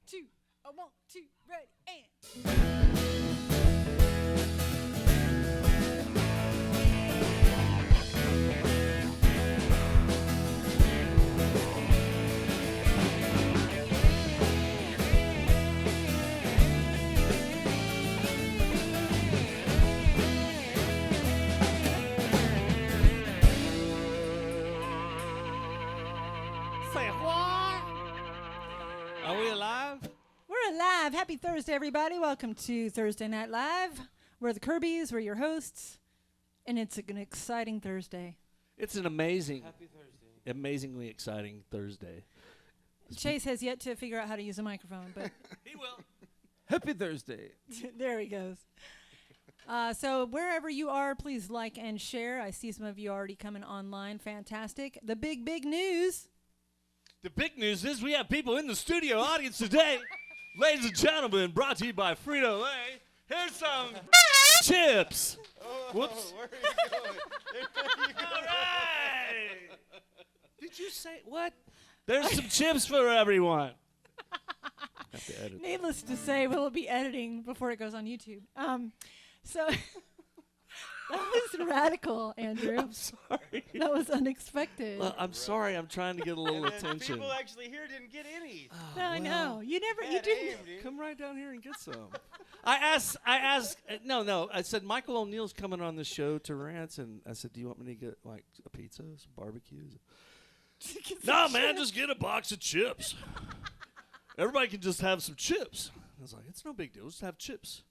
two, a 1, 2, ready, and. Say what? Are we alive? We're alive. Happy Thursday, everybody. Welcome to Thursday Night Live. We're the Kirbys. We're your hosts. And it's an exciting Thursday. It's an amazingly exciting Thursday. Chase has yet to figure out how to use a microphone, but He will. Happy Thursday. there he goes. So wherever you are, please like and share. I see some of you already coming online. Fantastic. The big news. The big news is we have people in the studio audience today. Ladies and gentlemen, brought to you by Frito-Lay. Here's some chips. Whoops. Where are you going? All right. Did you say what? There's some chips for everyone. Have to edit. Needless to say, we'll be editing before it goes on YouTube. So that was radical, Andrew. I'm sorry. That was unexpected. Well, I'm sorry. I'm trying to get a little And then attention. people actually here didn't get any. No, I know. You Bad didn't. aim, dude. Come right down here and get some. I asked, no. I said, Michael O'Neill's coming on the show to rant, and I said, do you want me to get, like, a pizza, some barbecues? No, man, just get a box of chips. Everybody can just have some chips. I was like, it's no big deal. Just have chips.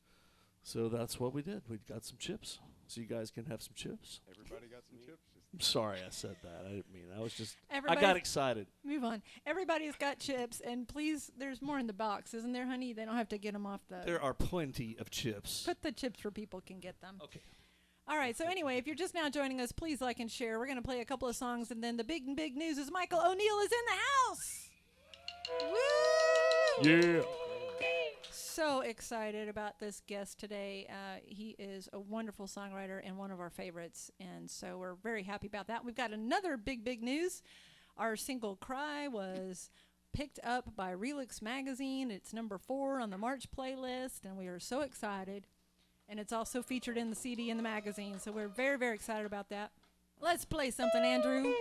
So that's what we did. We got some chips. So you guys can have some chips. Everybody got some chips. I'm sorry I said that. I didn't mean it. I was just, I Everybody's- got excited. Move on. Everybody's got chips, and please, there's more in the box, isn't there, honey? They don't have to get them off the. There are plenty of chips. Put the chips where people can get them. Okay. All right. So anyway, if you're just now joining us, please like and share. We're gonna play a couple of songs, and then the big news is Michael O'Neal is in the house. Woo! Yeah. So excited about this guest today. He is a wonderful songwriter and one of our favorites, and so we're very happy about that. We've got another big news. Our single "Cry" was picked up by Relix Magazine. It's number 4 on the March playlist, and we are so excited. And it's also featured in the CD in the magazine, so we're very excited about that. Let's play something, Andrew.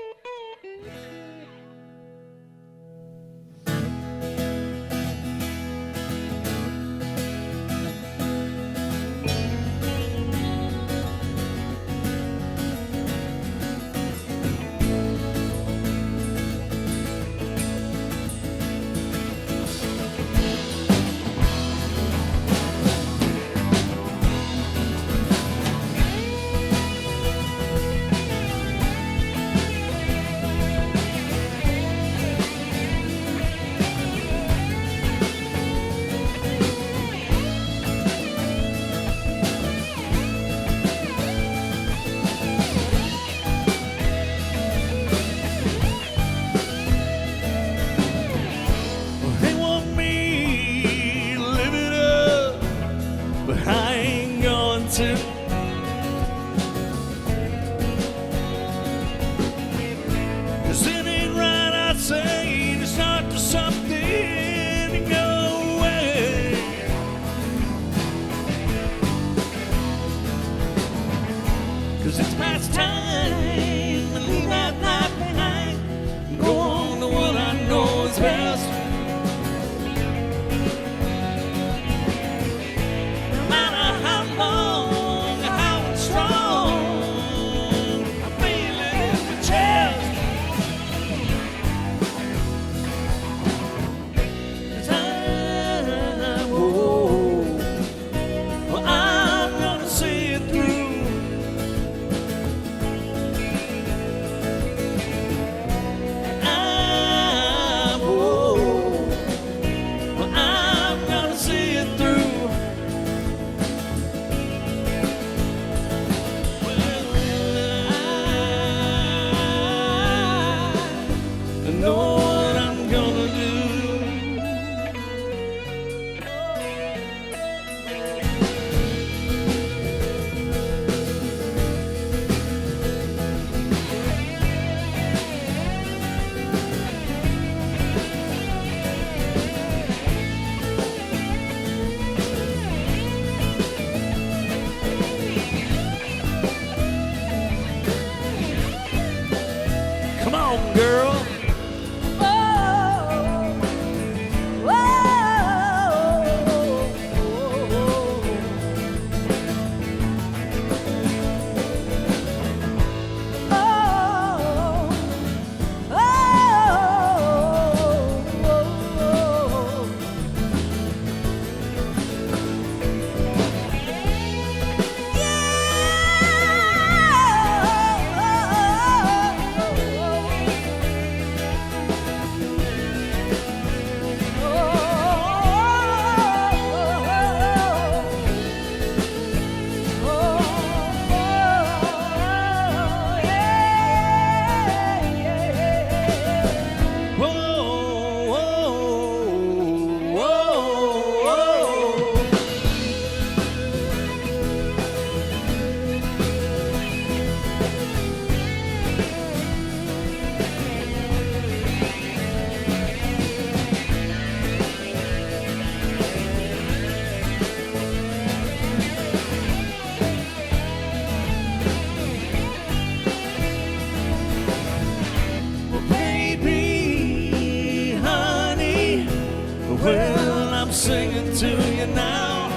Well, I'm singing to you now.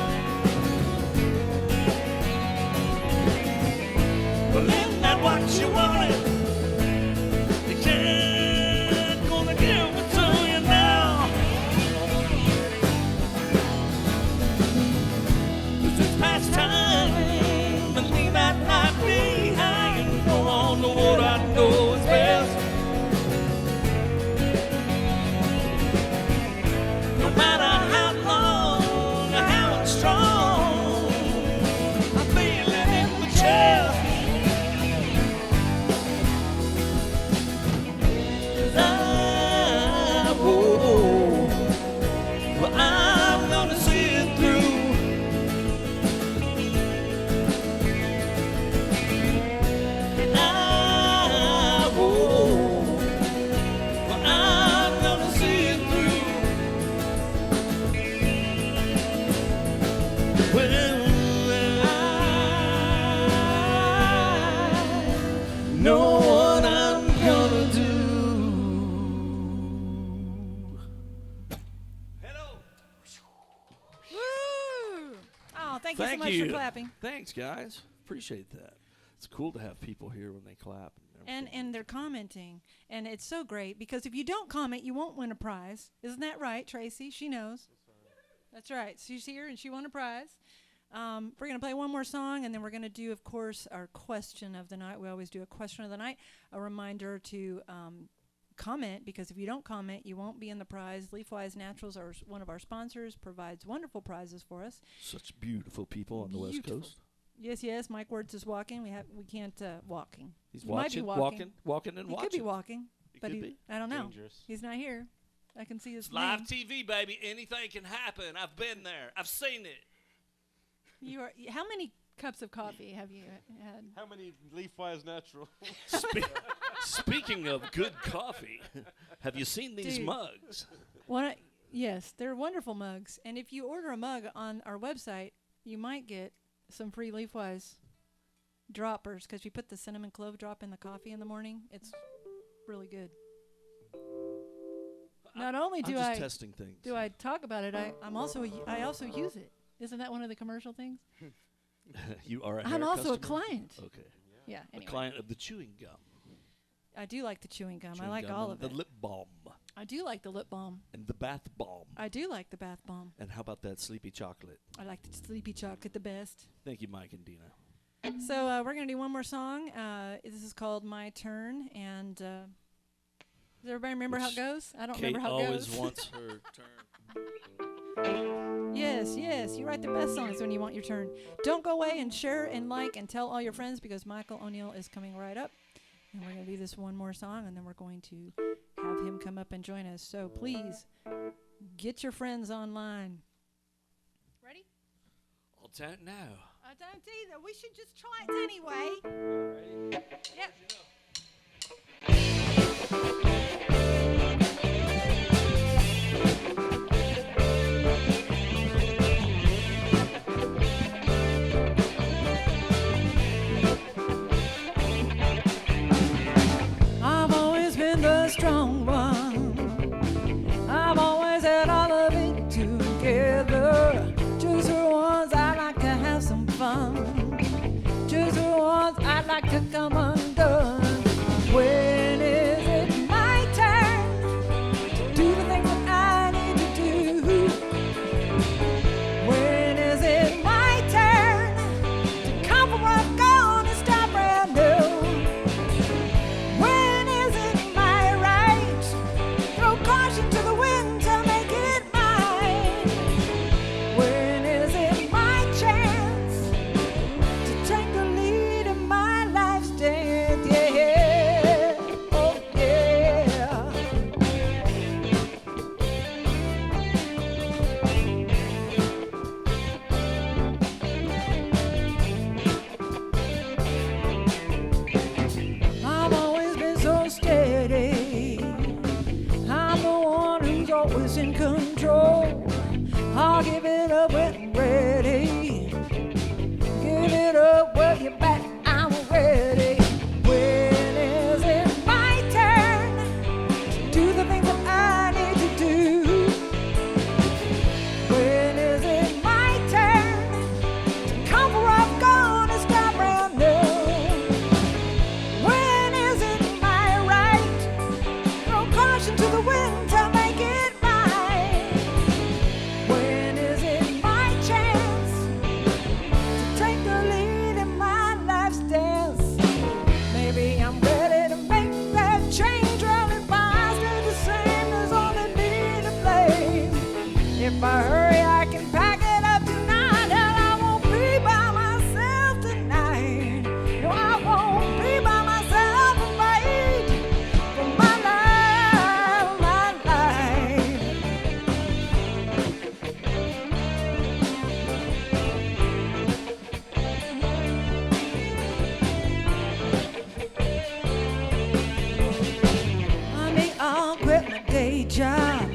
Well, isn't that what you wanted? You can't gonna give it to you now. 'Cause it's past time, and leave that night behind. Go on to what I know is best. No matter how long or how strong, I feel it in my chest. 'Cause well, I'm gonna see it through. Well, I'm gonna see it through. Well, I know what I'm gonna do. Hello. Woo! Oh, thank you so Thank much you. for clapping. Thanks, guys. Appreciate that. It's cool to have people here when they clap. And they're commenting, and it's so great because if you don't comment, you won't win a prize. Isn't that right, Tracy? She knows. That's right. She's here, and she won a prize. We're going to play one more song, and then we're going to do, of course, our question of the night. We always do a question of the night. A reminder to comment, because if you don't comment, you won't be in the prize. Leafwise Naturals are one of our sponsors, provides wonderful prizes for us. Such beautiful people on the West Beautiful. Coast. Yes. Mike Wertz is walking. We can't walking. He's He might be walking and He watching. could be walking, but could be. I don't know. Dangerous. He's not here. I can see his It's live name. TV, baby. Anything can happen. I've been there. I've seen it. How many cups of coffee have you had? How many Leafwise Natural? Speaking of good coffee, have you seen these Dude. mugs? Yes, they're wonderful mugs. And if you order a mug on our website, you might get some free Leafwise droppers because you put the cinnamon clove drop in the coffee in the morning. It's really good. Not only I'm do just I testing things. do I talk about it, I also use it. Isn't that one of the commercial things? You are a I'm hair also a customer? client. Okay. Yeah. A Anyway, client of the chewing gum. I do like the chewing gum. I Chewing like gum all and of the it. lip balm I do like the lip balm. and the bath balm. I do like the bath bomb. And how about that sleepy chocolate? I like the sleepy chocolate the best. Thank you, Mike and Dina. So we're going to do one more song. This is called My Turn. And does everybody remember how it Which goes? I don't Kate remember how it always goes. wants her turn. Yes. You write the best songs when you want your turn. Don't go away and share and like and tell all your friends because Michael Oneal is coming right up. And we're going to do this one more song, and then we're going to have him come up and join us. So please, get your friends online. Ready? I don't know. I don't either. We should just try it anyway. Yep. I've always been the strong one. I've always had all of it together. Just for once, I'd like to have some fun. Just for once, I'd like to come undone. When is it my turn to do the things that I need to do? When is it my turn to come from where I've gone and start brand new? When is it my right? Throw caution to the wind to make it mine. When is it my chance to take the lead in my life's dance? Yeah, oh yeah. I've always been so steady. I'm the one who's always in control. I'll give it up when I'm ready. Give it up when you're back. I'm ready. When is it my turn to do the things that I need to do? If I hurry, I can pack it up tonight, and I won't be by myself tonight. No, I won't be by myself and fight for my life, my life. Honey, I'll quit my day job.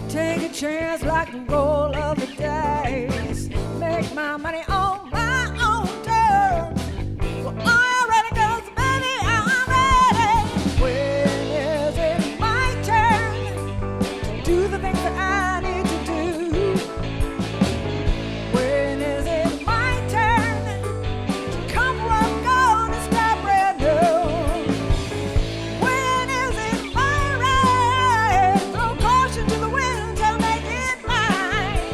Take a chance like the roll of the dice. Make my money on my own terms. Well, all ready goes, baby, I'm ready. When is it my turn to do the things that I need to do? When is it my turn to come where I'm going and start brand new? When is it my right? Throw caution to the wind to make it mine.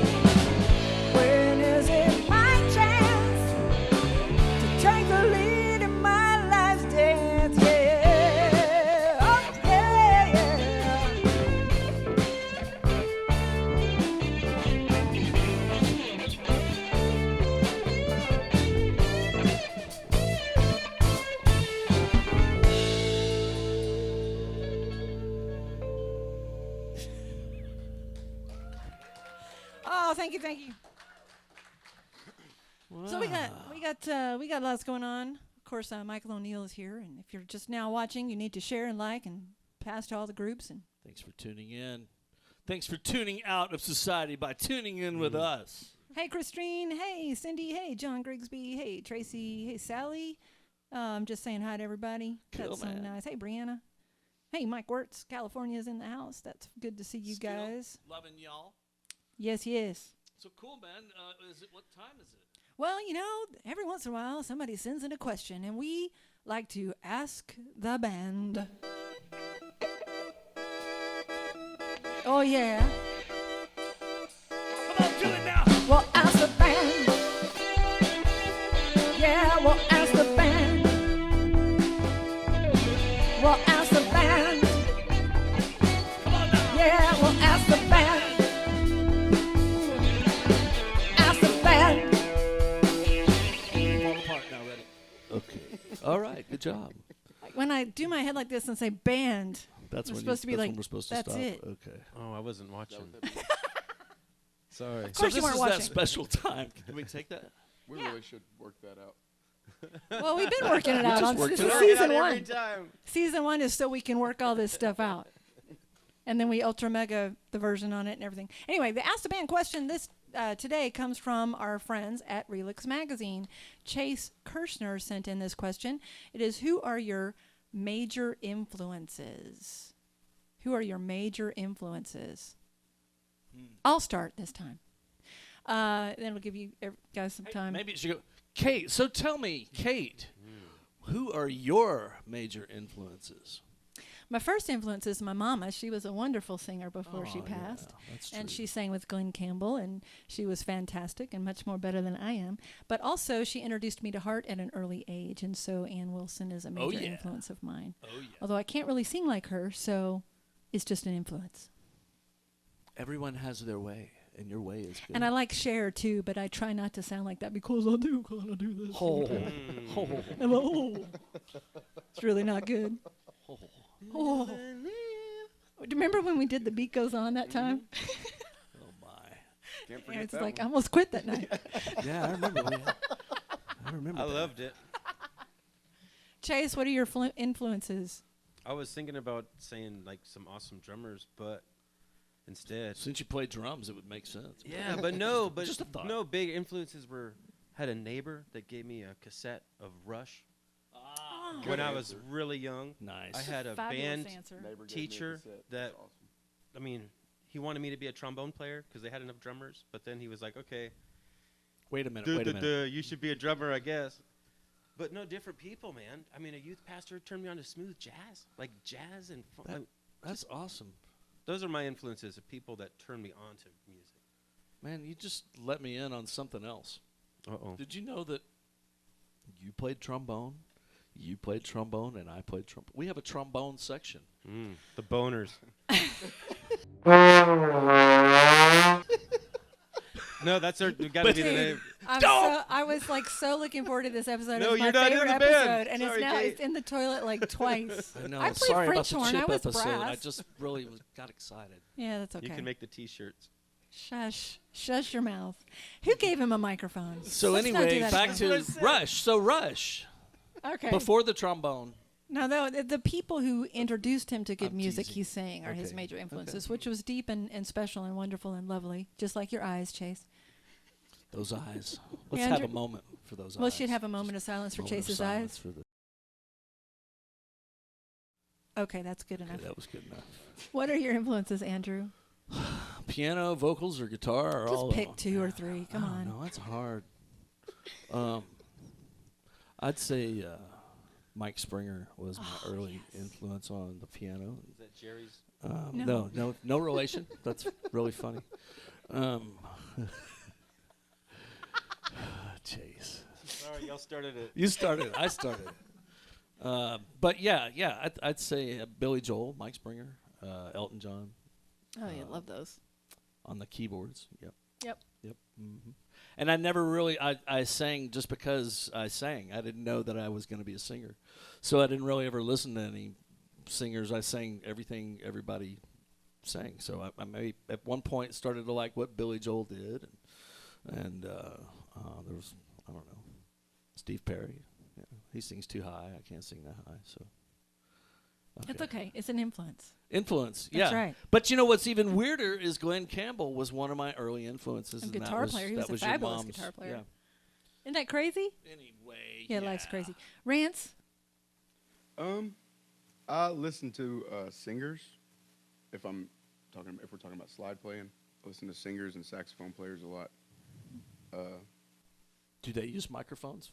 When is it my chance to take the lead in my life's dance? Yeah, oh yeah, yeah. Oh, thank you, thank you. So we got lots going on. Of course, Michael Oneal is here, and if you're just now watching, you need to share and like and pass to all the groups. And Thanks for tuning in. Thanks for tuning out of society by tuning in with us. hey, Christine. Hey, Cindy. Hey, John Grigsby. Hey, Tracy. Hey, Sally. I'm just saying hi to everybody. Cool, That's so man. nice. Hey, Brianna. Hey, Mike Wirtz. California's in the house. That's good to see you Still guys. loving y'all. Yes, yes. So cool, man. What time is it? Well, you know, every once in a while, somebody sends in a question, and we like to ask the band. Oh, yeah. Come on, do it now. We'll ask the band. Yeah, we'll ask the band. We'll ask the band. Come on now. Yeah, we'll ask the band. Ask the band. Fall apart now, ready? Okay. All right. Good job. When I do my head like this and say band, That's We're when supposed to be that's like, when we're supposed to that's stop. it. Okay. Oh, I wasn't watching. Sorry. Of So course this you weren't is watching. that special time. Can we take that? We Yeah. really should work that out. Well, we've been working it out. just On, worked this it is out. season Every one. time. Season one is so we can work all this stuff out. And then we ultra mega the version on it and everything. Anyway, the Ask the Band question this today comes from our friends at Relix Magazine. Chase Kirshner sent in this question. It is, who are your major influences? Who are your major influences? I'll start this time. Then we'll give you guys some time. Maybe it should go. Kate, so tell me, Kate, who are your major influences? My first influence is my mama. She was a wonderful singer before she Oh, yeah, passed. that's And true. she sang with Glenn Campbell, and she was fantastic and much more better than I am. But also, she introduced me to Heart at an early age, and so Ann Wilson is a major yeah. influence of mine. Oh, yeah. Although I can't really sing like her, so it's just an influence. Everyone has their way, and your way is good. And I like Cher, too, but I try not to sound like that because I do kind of do this. I'm like, oh. It's really not good. Oh. Do you remember when we did The Beat Goes On that time? Oh, my. Can't And forget it's that like, I one. almost quit that night. Yeah, I remember. I remember I that. loved it. Chase, what are your influences? I was thinking about saying like some awesome drummers, but instead, Since you play drums, it would make sense. yeah, but no, but Just a thought. no big influences were. Had a neighbor that gave me a cassette of Rush Ah, when I Good was answer. really young. nice. I had a Fabulous band answer. Neighbor gave me a teacher cassette. that- That's awesome. I mean, he wanted me to be a trombone player because they had enough drummers. But then he was like, "Okay, Wait a minute. Wait a minute. you should be a drummer, I guess." But no, different people, man. I mean, a youth pastor turned me on to smooth jazz, like jazz and fun. That- That's awesome. Those are my influences of people that turn me on to music. Man, you just let me in on something else. Uh-oh. Did you know that you played trombone, you played trombone, and I played trombone? We have a trombone section. The boners. No, that's got to be the name. I was like so looking forward to this episode. No, It's my you're not in favorite the band. episode, and Sorry, Kate. it's in the toilet like twice. I know. I played Sorry French about horn. the I chip was episode. brass. I just really got excited. Yeah, that's okay. You can make the T-shirts. Shush your mouth. Who gave him a microphone? So Let's not do anyway, that back again. to That's what I said. Rush. So Rush, Okay. before the trombone. No, the people who introduced him to good I'm music teasing. he sang are his Okay. major influences, Okay. which was deep and special and wonderful and lovely, just like your eyes, Chase. Those eyes. Let's Yeah, have a Andrew- moment for those eyes. Well, should have a moment of silence for Moment of Chase's silence eyes. for the- Okay, that's good enough. okay, that was good enough. What are your influences, Andrew? Piano, vocals, or guitar, or Just all pick of them? two or three. Come on. No, that's hard. I'd say Mike Springer was my early influence on the piano. Is that Jerry's? No relation. That's really funny. Chase, Sorry, y'all started it. you started. I started. But yeah, I'd say Billy Joel, Mike Springer, Elton John Oh, yeah, love those. on the keyboards. Yep. Yep. Hmm. And I never really I sang just because I sang. I didn't know that I was going to be a singer, so I didn't really ever listen to any singers. I sang everything everybody sang. So I maybe at one point started to like what Billy Joel did, and there was I don't know Steve Perry. Yeah, he sings too high. I can't sing that high. So It's okay. It's an influence. influence. That's Yeah, right. But you know what's even weirder is Glenn Campbell was one of my early influences. A and that guitar was- player. He that was a your fabulous mom's- guitar player. Yeah. Isn't that crazy? Anyway. Yeah, life's crazy. Rance? I listen to singers. If we're talking about slide playing, I listen to singers and saxophone players a lot. Do they use microphones?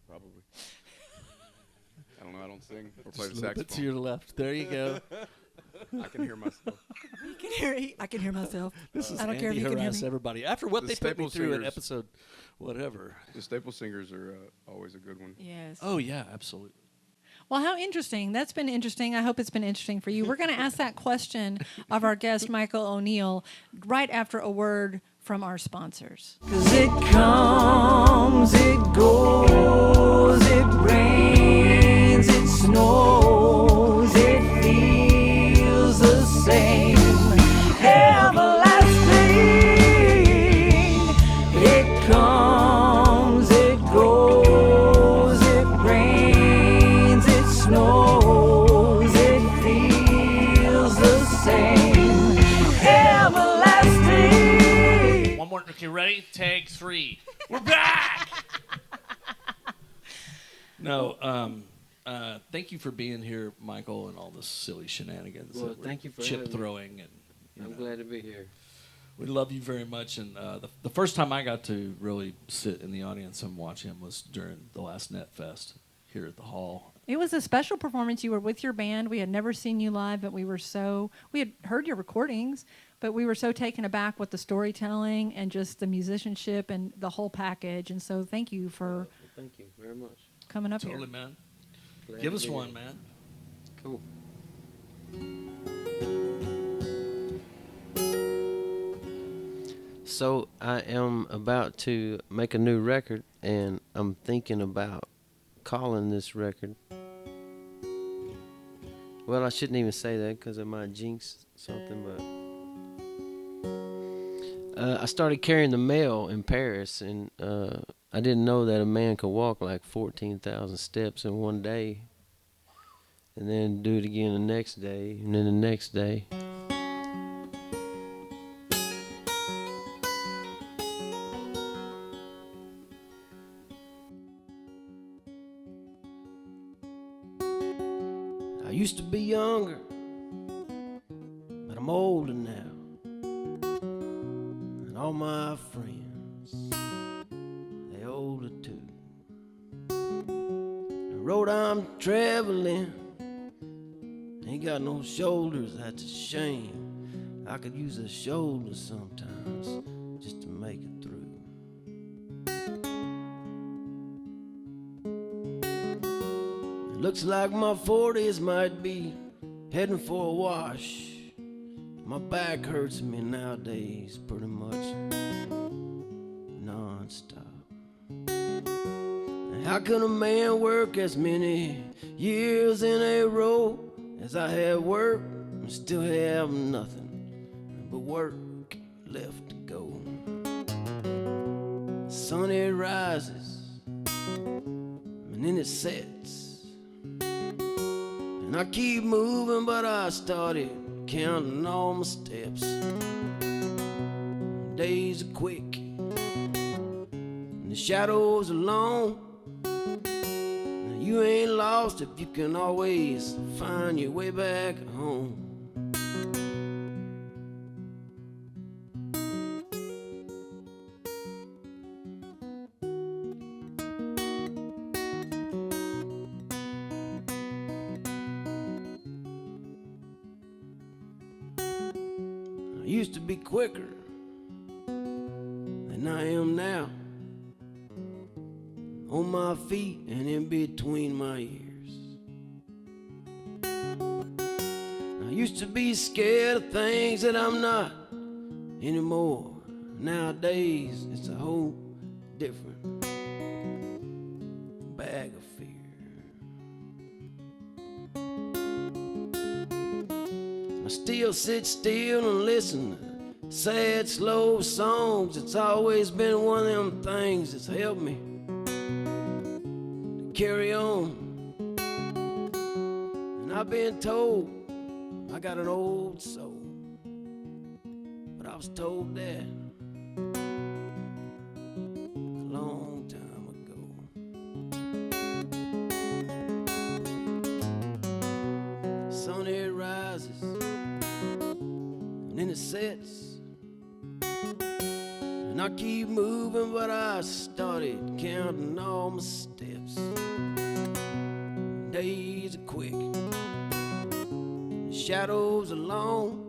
Probably. I don't know. I don't sing or play Just the a little bit to saxophone. your left. There you go. I can hear myself. I can hear myself. This is I don't care if you can hear harass me. everybody. After what The they put me staple through in singers. episode, whatever. The staple singers are always a good one. Yes. Oh yeah, absolutely. Well, how interesting. That's been interesting. I hope it's been interesting for you. We're going to ask that question of our guest, Michael Oneal, right after a word from our sponsors. 'Cause it comes, it goes, it rains, it snows, it feels the same. Everlasting. It comes, it goes, it rains, it snows, it feels the same. Everlasting. One more. Okay, ready? Take 3. We're back. No, thank you for being here, Michael, and all the silly shenanigans. Well, that we're thank you for chip having me. throwing, and I'm glad to be here. we love you very much. And the first time I got to really sit in the audience and watch him was during the last Net Fest here at the hall. It was a special performance. You were with your band. We had never seen you live, but we had heard your recordings, but we were so taken aback with the storytelling and just the musicianship and the whole package. And so thank you for Well, thank you very much. coming up Totally, here. man. Glad Give to us be one, here. man. Cool. So I am about to make a new record, and I'm thinking about calling this record. Well, I shouldn't even say that because it might jinx something, but I started carrying the mail in Paris, and I didn't know that a man could walk like 14,000 steps in one day, and then do it again the next day, and then the next day. I used to be younger, but I'm older now. And all my friends, they older too. The road I'm traveling ain't got no shoulders, that's a shame. I could use a shoulder sometimes just to make it through. It looks like my 40s might be heading for a wash. My back hurts me nowadays pretty much non-stop. How can a man work as many years in a row as I have worked and still have nothing but work left to go? Sun it rises and then it sets, and I keep moving, but I started counting all my steps. Days are quick and the shadows are long. You ain't lost if you can always find your way back home. I used to be quicker than I am now, on my feet and in between my ears. I used to be scared of things that I'm not anymore. Nowadays, it's a whole different bag of fear. I still sit still and listen to sad, slow songs. It's always been one of them things that's helped me carry on. And I've been told I got an old soul, but I was told that a long time ago. Sun it rises and then it sets, and I keep moving, but I started counting all my steps. Days are quick, the shadows are long.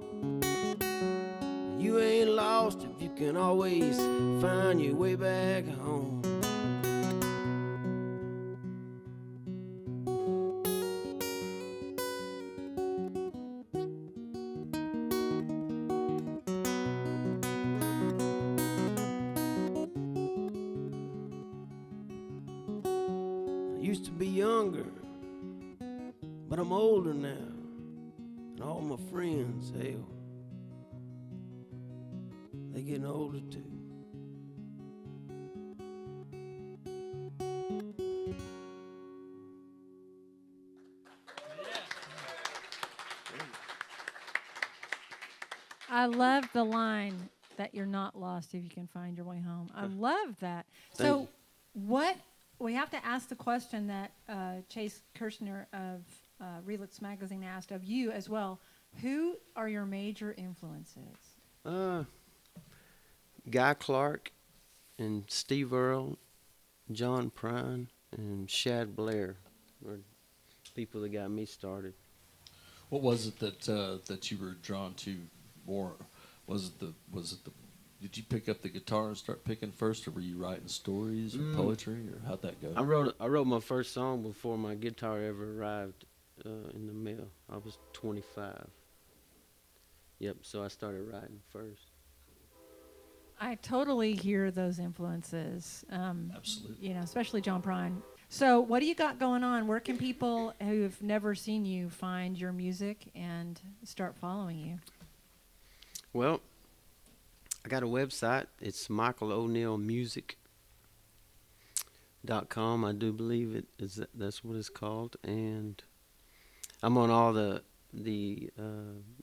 You ain't lost if you can always find your way back home. I used to be younger, but I'm older now, and all my friends, hell, they getting older too. I love the line that you're not lost if you can find your way home. I love that. Thank So, you. what we have to ask the question that Chase Kirshner of Relix Magazine asked of you as well. Who are your major influences? Guy Clark and Steve Earle, John Prine, and Shad Blair were people that got me started. What was it that you were drawn to more? Was it the did you pick up the guitar and start picking first, or were you writing stories or poetry, or how'd that go? I wrote my first song before my guitar ever arrived in the mail. I was 25. Yep, so I started writing first. I totally hear those influences. Absolutely. You know, especially John Prine. So, what do you got going on? Where can people who have never seen you find your music and start following you? Well, I got a website. It's michaelonealmusic.com. I do believe it is. That's what it's called. And I'm on all the you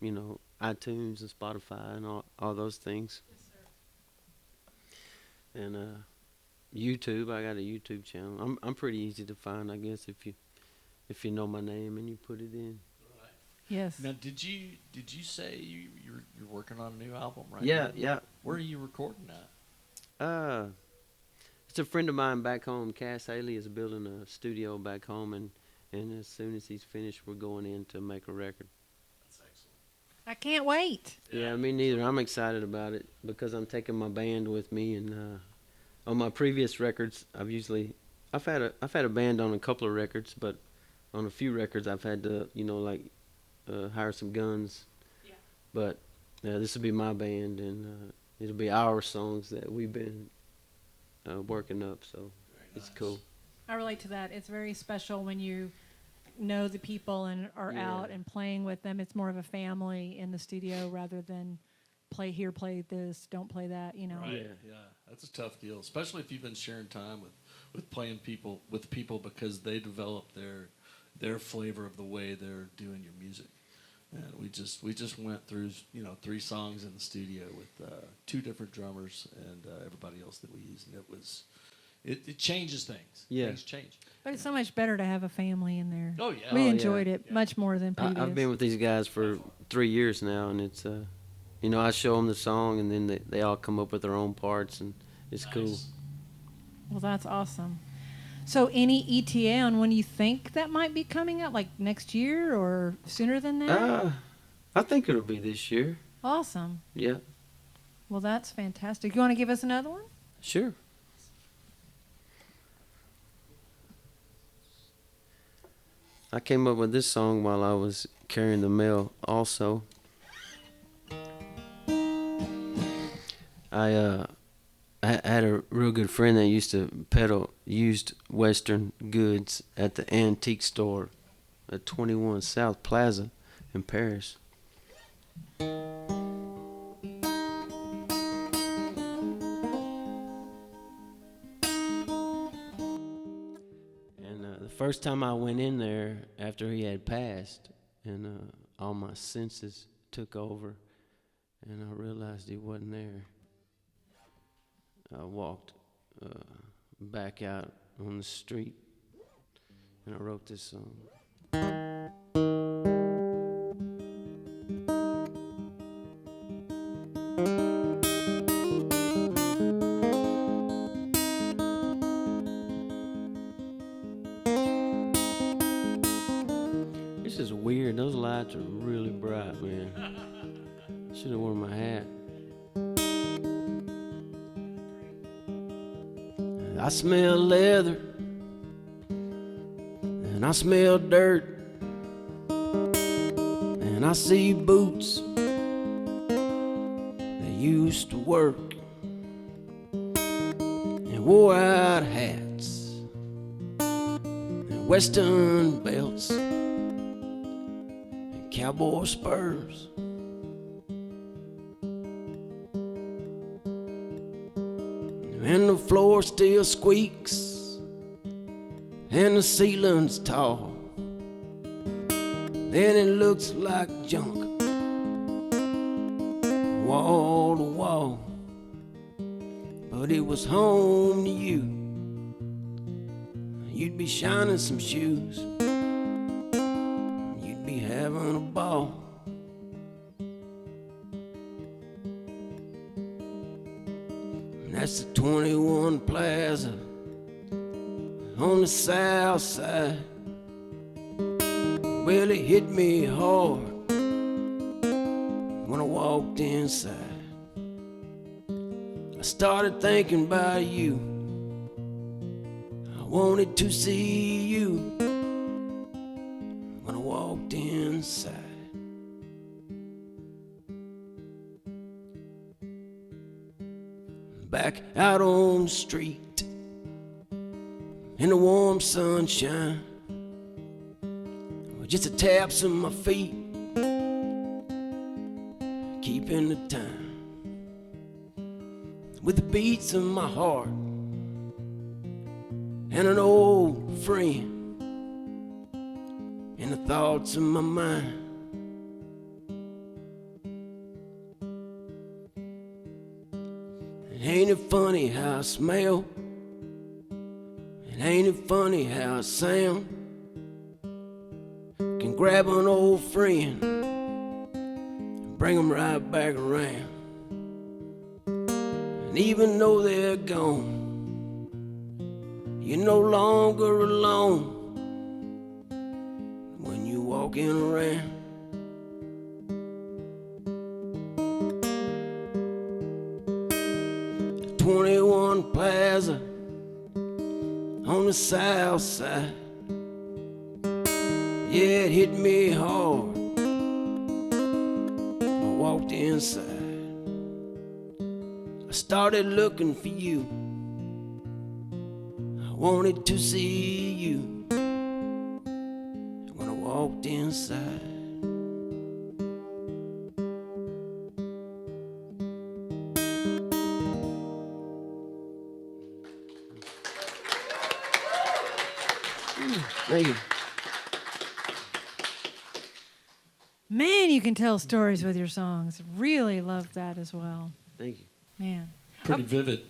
know, iTunes and Spotify and all those things. Yes, sir. And YouTube. I got a YouTube channel. I'm pretty easy to find, I guess, if you know my name and you put it in. Yes. Now, did you say you're working on a new album right Yeah, now? yeah. Where are you recording that? It's a friend of mine back home. Cass Haley is building a studio back home, and as soon as he's finished, we're going in to make a record. That's excellent. I can't wait. Yeah, me neither. I'm excited about it because I'm taking my band with me, and on my previous records, I've had a band on a couple of records, but on a few records, I've had to hire some guns. Yeah. But this will be my band, and it'll be our songs that we've been working up. So it's cool. I relate to that. It's very special when you know the people and are out and playing with them. It's more of a family in the studio rather than play here, play this, don't play that, you know. Right. Yeah. That's a tough deal, especially if you've been sharing time with playing people with people because they develop their flavor of the way they're doing your music. And we just went through 3 songs in the studio with 2 different drummers and everybody else that we used, and it changes things. Yeah. Things change. But it's so much better to have a family in there. Oh yeah. We Oh, enjoyed yeah. it much more than previous. I've been with these guys for 3 years now, and it's I show them the song, and then they all come up with their own parts, and it's cool. Well, that's awesome. So any ETA on when you think that might be coming out, like next year or sooner than that? I think it'll be this year. Awesome. Yeah, Well, that's fantastic. You want to give us another one? sure. I came up with this song while I was carrying the mail also. I had a real good friend that used to peddle used Western goods at the antique store at 21 South Plaza in Paris. And the first time I went in there after he had passed, and all my senses took over, and I realized he wasn't there. I walked back out on the street, and I wrote this song. This is weird. Those lights are really bright, man. Should have worn my hat. I smell leather, and I smell dirt, and I see boots that used to work, and wore out hats, and western belts, and cowboy spurs. And the floor still squeaks, and the ceiling's tall. Then it looks like junk, wall to wall. But it was home to you. You'd be shining some shoes, you'd be having a ball. That's the 21 Plaza on the south side. Well, it hit me hard when I walked inside. I started thinking about you. I wanted to see you when I walked inside. Back out on the street in the warm sunshine, with just the taps of my feet keeping the time, with the beats of my heart and an old friend and the thoughts of my mind. Ain't it funny how I smell? And ain't it funny how I sound? Can grab an old friend and bring 'em right back around. And even though they're gone, you're no longer alone when you're walking around. 21 Plaza on the south side. Yeah, it hit me hard. I walked in inside, I started looking for you. I wanted to see you when I walked inside. Thank you. Man, you can tell stories with your songs. Really love that as well. Thank you. Man. Pretty vivid.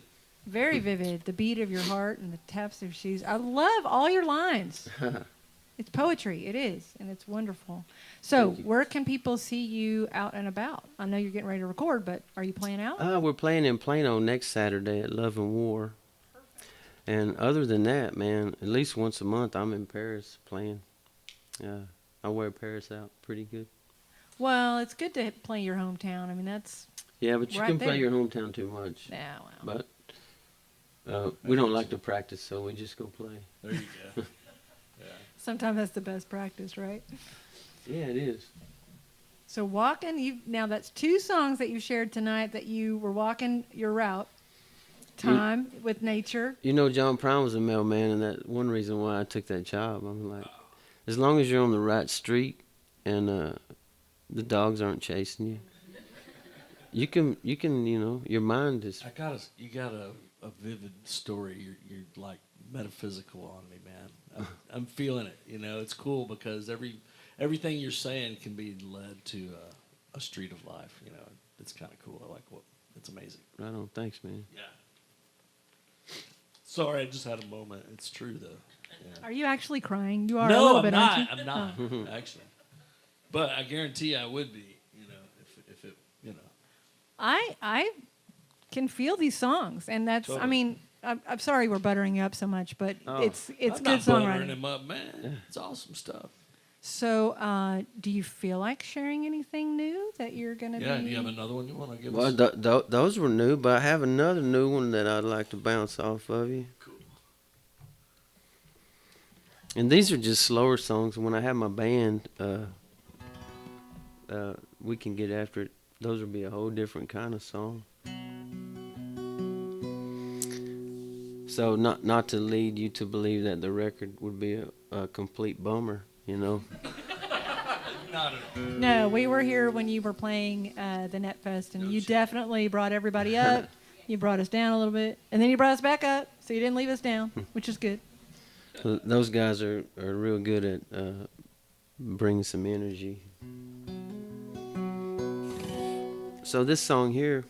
Very vivid. The beat of your heart and the taps of your shoes. I love all your lines. It's poetry. It is. And it's wonderful. So, Thank you. where can people see you out and about? I know you're getting ready to record, but are you playing out? We're playing in Plano next Saturday at Love and War. And other than that, man, at least once a month I'm in Paris playing. I wear Paris out pretty good. Well, it's good to play your hometown. I mean, that's... Yeah, but you Right can there. play your hometown too much. Yeah, well. But we don't like to practice, so we just go play. There you go. Sometimes that's the best practice, right? Yeah, it is. So walking, now that's 2 songs that you shared tonight that you were walking your route. Time with nature. You know, John Prine was a mailman, and that's one reason why I took that job. I'm like, as long as you're on the right street and the dogs aren't chasing you, you can, your mind is. You got a vivid story. You're like metaphysical on me, man. I'm feeling it. It's cool because everything you're saying can be led to a street of life. It's kind of cool. I like it's amazing. Right on. Thanks, man. Yeah. Sorry, I just had a moment. It's true though. Yeah. Are you actually crying? You are a No, little I'm bit, not. aren't you? I'm not actually. But I guarantee I would be. If it. I can feel these songs, and that's. I Totally. mean, I'm sorry we're buttering you up so much, but Oh. it's I'm good not buttering songwriting. him up, man. It's awesome stuff. So, do you feel like sharing anything new that you're gonna Yeah. be? Do you have another one you want to give Well, us? those were new, but I have another new one that I'd like to bounce off of you. Cool. And these are just slower songs. When I have my band, we can get after it. Those would be a whole different kind of song. So not to lead you to believe that the record would be a complete bummer, Not at all. No, we were here when you were playing the Net Fest, and you definitely brought everybody up. You brought us down a little bit, and then you brought us back up, so you didn't leave us down, which is good. So those guys are real good at bringing some energy. So this song here,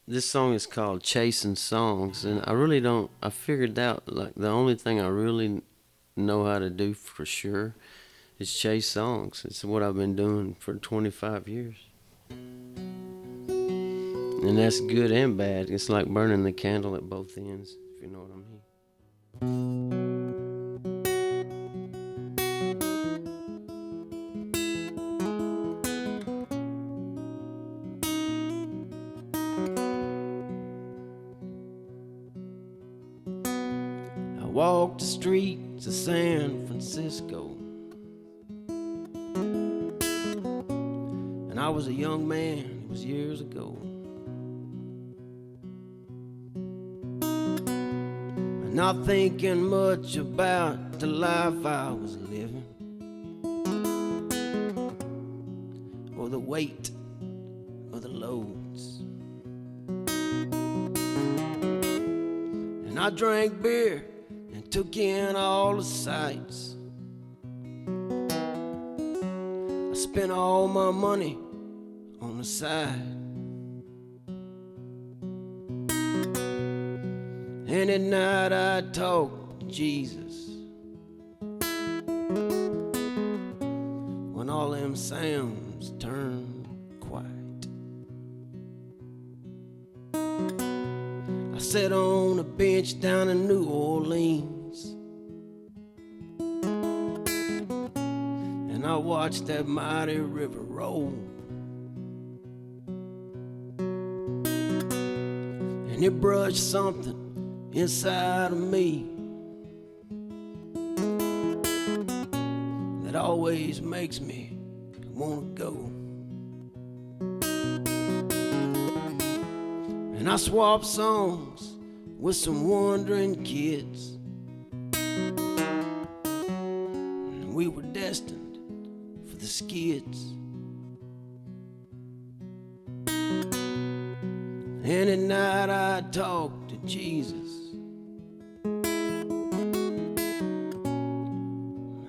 this song is called Chasing Songs, and I figured out, like, the only thing I really know how to do for sure is chase songs. It's what I've been doing for 25 years. And that's good and bad. It's like burning the candle at both ends, if you know what I mean. I walked the streets of San Francisco, and I was a young man, it was years ago. Not thinking much about the life I was living, or the weight of the loads. And I drank beer and took in all the sights. I spent all my money on the side. And at night I talk to Jesus when all them sounds turn quiet. I sat on a bench down in New Orleans, and I watched that mighty river roll. And it brushed something inside of me that always makes me wanna go. And I swapped songs with some wandering kids. And we were destined for the skids. And at night I talked to Jesus,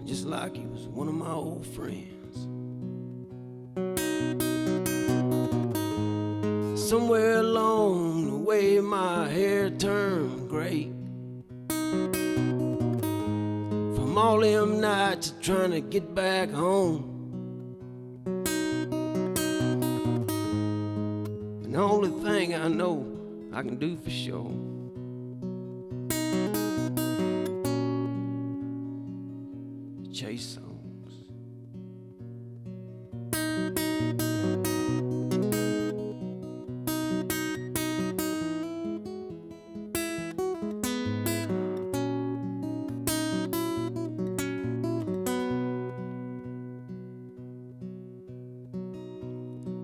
just like he was one of my old friends. Somewhere along the way my hair turned gray from all them nights of trying to get back home. And the only thing I know I can do for sure is chase songs.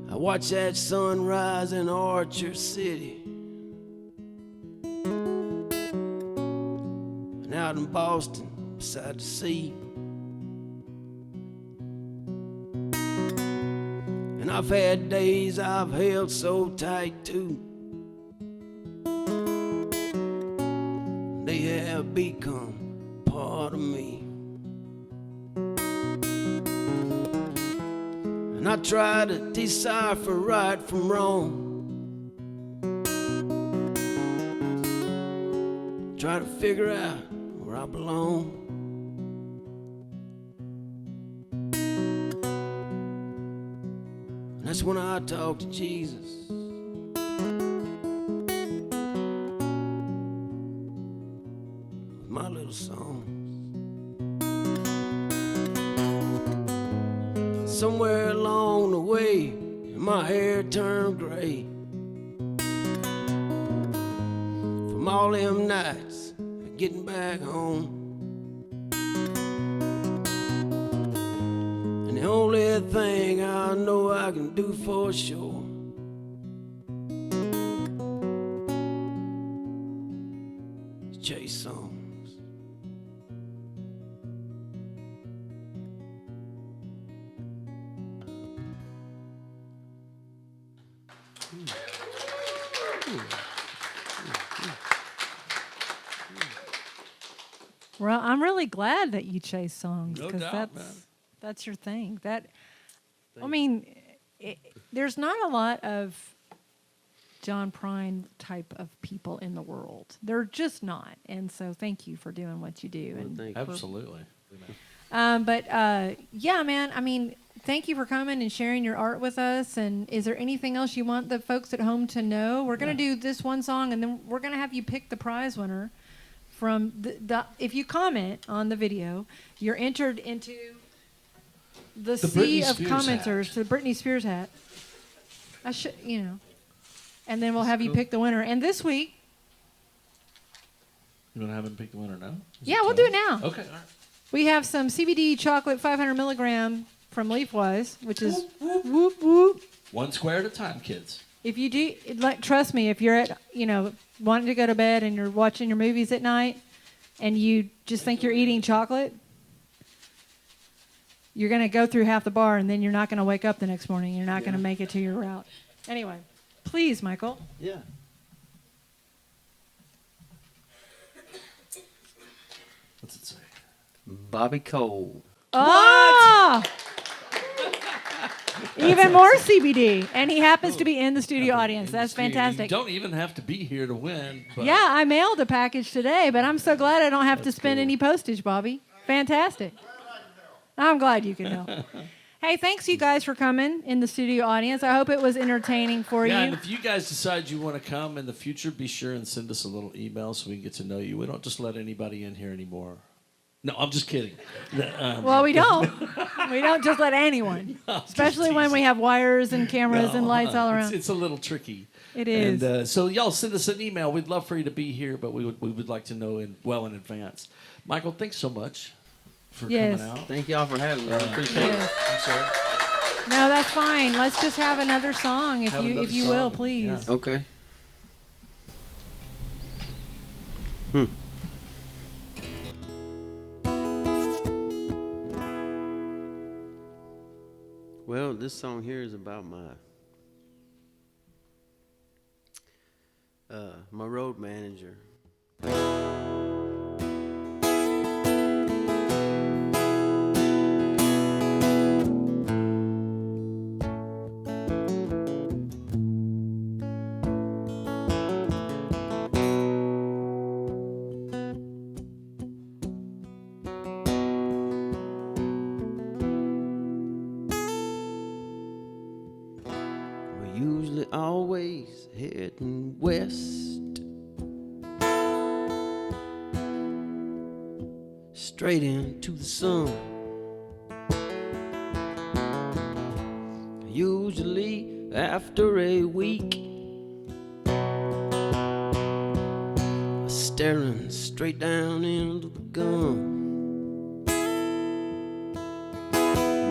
I watch that sunrise in Orchard City, and out in Boston beside the sea. And I've had days I've held so tight too. They have become part of me. And I try to decipher right from wrong, try to figure out where I belong. And that's when I talk to Jesus. With my little song. Somewhere along the way, my hair turned gray from all them nights of getting back home. And the only thing I know I can do for sure is chase songs. Well, I'm really glad that you chase songs No because doubt, man. that's your thing. I mean, there's not a lot of John Prine type of people in the world. They're just not. And so, thank you for doing what you do. Well, And thank you. Absolutely. yeah, man. I mean, thank you for coming and sharing your art with us. And is there anything else you want the folks at home to know? We're gonna do this one song, and then we're gonna have you pick the prize winner. From if you comment on the video, you're entered into the sea Britney of Spears commenters hat. to the Britney Spears hat. I should, and then we'll have you pick the winner. And this week, You want to have him pick the winner now? Is yeah, we'll do it time? now. Okay, all right. We have some CBD chocolate 500 milligram from Leafwise, which is whoop whoop. One square at a time, kids. If you do, trust me, if you're at, wanting to go to bed and you're watching your movies at night and you just think you're eating chocolate, you're going to go through half the bar and then you're not going to wake up the next morning. You're not going to make it to your route. Anyway, please, Michael. Yeah. What's it say? Bobby Cole. Oh! Even more CBD. And he happens to be in the studio audience. That's fantastic. You don't even have to be here to win. But Yeah, I mailed a package today, but I'm so glad I don't have to spend any postage, Bobby. Fantastic. I'm glad you can help. Hey, thanks you guys for coming in the studio audience. I hope it was entertaining for Yeah, you. and if you guys decide you want to come in the future, be sure and send us a little email so we can get to know you. We don't just let anybody in here anymore. No, I'm just kidding. Well, we don't. We don't just let anyone, especially when we have wires and cameras and lights all around. It's a little tricky. It is. And so y'all send us an email. We'd love for you to be here, but we would like to know well in advance. Michael, thanks so much for Yes. coming out. Thank y'all for having me. I appreciate it. Yes. I'm sorry. No, that's fine. Let's just have another song, if Have you another if you will, song, please. yeah. Okay. Well, this song here is about my road manager. We're usually always heading west, straight into the sun. Usually after a week, staring straight down into the gun.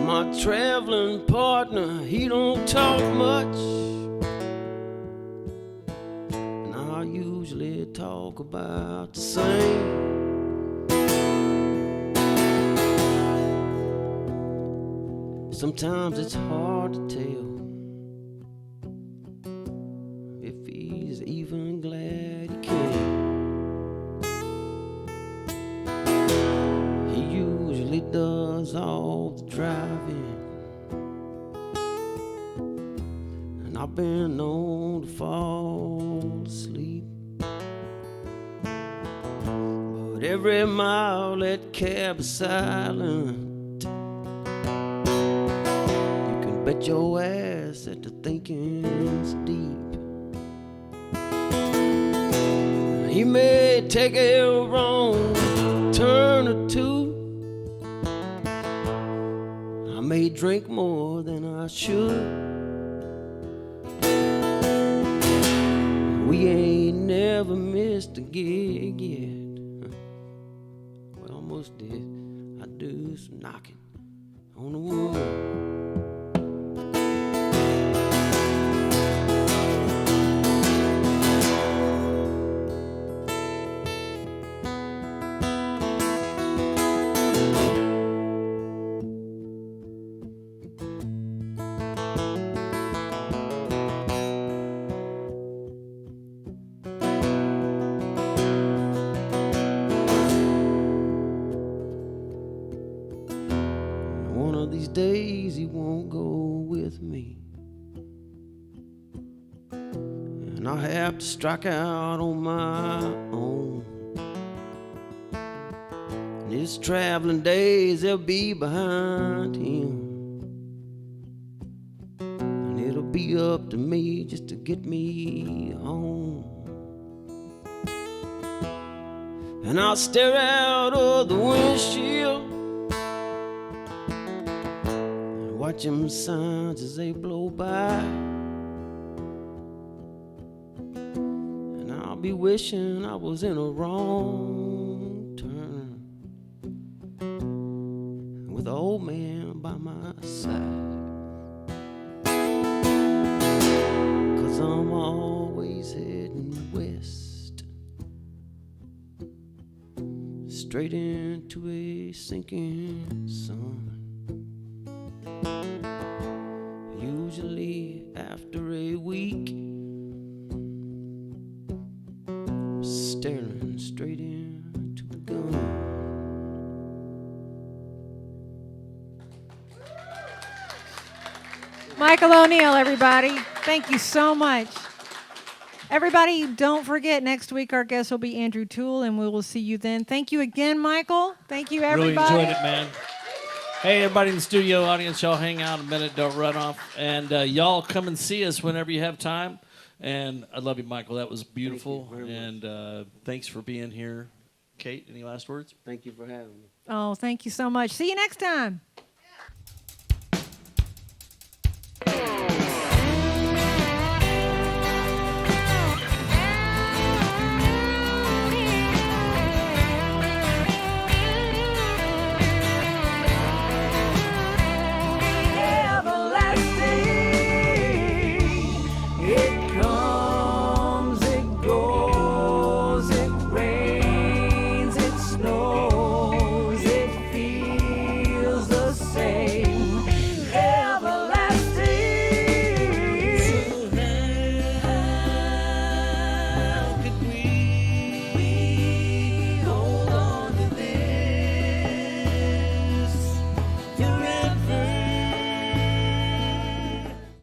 My traveling partner, he don't talk much, and I usually talk about the same. Sometimes it's hard to tell if he's even glad he came. He usually does all the driving, and I've been known to fall asleep. But every mile that cab is silent, bet your ass that the thinking's deep. He may take a wrong turn or two. I may drink more than I should. We ain't never missed a gig yet. Well, almost did. I do some knocking on the wood. One of these days he won't go with me, and I'll have to strike out on my own. And his traveling days, they'll be behind him, and it'll be up to me just to get me home. And I'll stare out of the windshield, watch them signs as they blow by, and I'll be wishing I was in a wrong turn with an old man by my side. 'Cause I'm always heading west, straight into a sinking sun. Usually after a week, staring straight into the gun. Michael Oneal, everybody. Thank you so much. Everybody, don't forget, next week our guest will be Andrew Toole, and we will see you then. Thank you again, Michael. Thank you, everybody. Really enjoyed it, man. Hey, everybody in the studio audience, y'all hang out a minute, don't run off. And y'all come and see us whenever you have time. And I love you, Michael. That was beautiful. And thanks for being here. Kate, any last words? Thank you for having me. Oh, thank you so much. See you next time.